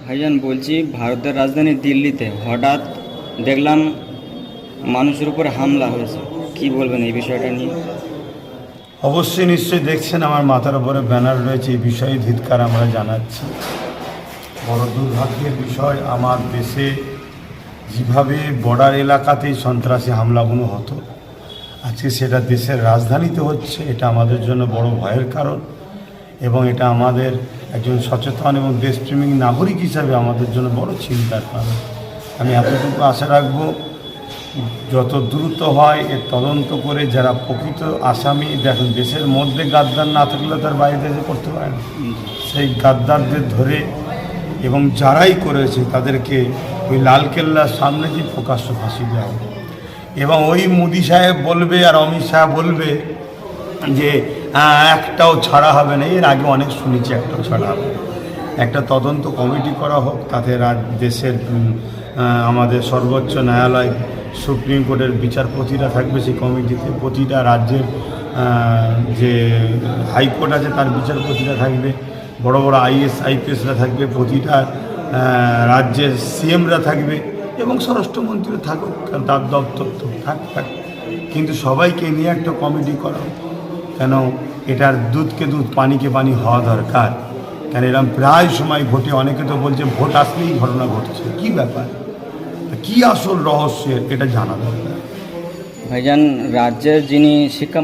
ভাইজান বলছি, ভারতের রাজধানী দিল্লিতে হঠাৎ দেখলাম মানুষের উপর হামলা হয়েছে। কি বলবেন এই বিষয়টা নিয়ে? অবশ্যই নিশ্চয়ই দেখছেন আমার মাথার উপরে ব্যানার রয়েছে। এই বিষয়ে ধিক্কার আমরা জানাচ্ছি। বড় দুর্ভাগ্যের বিষয়, আমার দেশে যেভাবে বর্ডার এলাকাতেই সন্ত্রাসী হামলাগুলো হতো, আজকে সেটা দেশের রাজধানীতে হচ্ছে। এটা আমাদের জন্য বড় ভয়ের কারণ এবং এটা আমাদের একজন সচেতন এবং দেশপ্রেমিক নাগরিক হিসাবে আমাদের জন্য বড় চিন্তার কারণ। আমি এতটুকু আশা রাখব, যত দ্রুত হয় এর তদন্ত করে যারা প্রকৃত আসামি, দেখুন দেশের মধ্যে গাদ্দার না থাকলে তার বাইরে দেশে করতে পারে না, সেই গাদ্দারদের ধরে এবং যারাই করেছে তাদেরকে ওই লালকেল্লার সামনে যে প্রকাশ্য ফাঁসি দেওয়া হবে। এবং ওই মোদি সাহেব বলবে আর অমিত শাহ বলবে যে একটাও ছাড়া হবে না, এর আগে অনেক শুনেছি একটাও ছাড়া হবে। একটা তদন্ত কমিটি করা হোক, তাতে দেশের আমাদের সর্বোচ্চ ন্যায়ালয়, সুপ্রিম কোর্টের বিচারপতিরা থাকবে সেই কমিটিতে, প্রতিটা রাজ্যের যে হাইকোর্ট আছে তার বিচারপতিরা থাকবে, বড় বড় আইএস আইপিএসরা থাকবে, প্রতিটা রাজ্যের সিএমরা থাকবে এবং স্বরাষ্ট্রমন্ত্রী থাকুক, তার দপ্তর তো থাক। কিন্তু সবাইকে নিয়ে একটা কমিটি করা, কেন এটার দুধকে দুধ পানিকে পানি হওয়া দরকার। কেন এরকম প্রায় সময় ঘটে, অনেকে তো বলছে ভোট আসলেই ঘটনা ঘটছে, কী ব্যাপার, কী আসল রহস্যের এটা জানা দরকার। ভাইজান, রাজ্যের যিনি শিক্ষা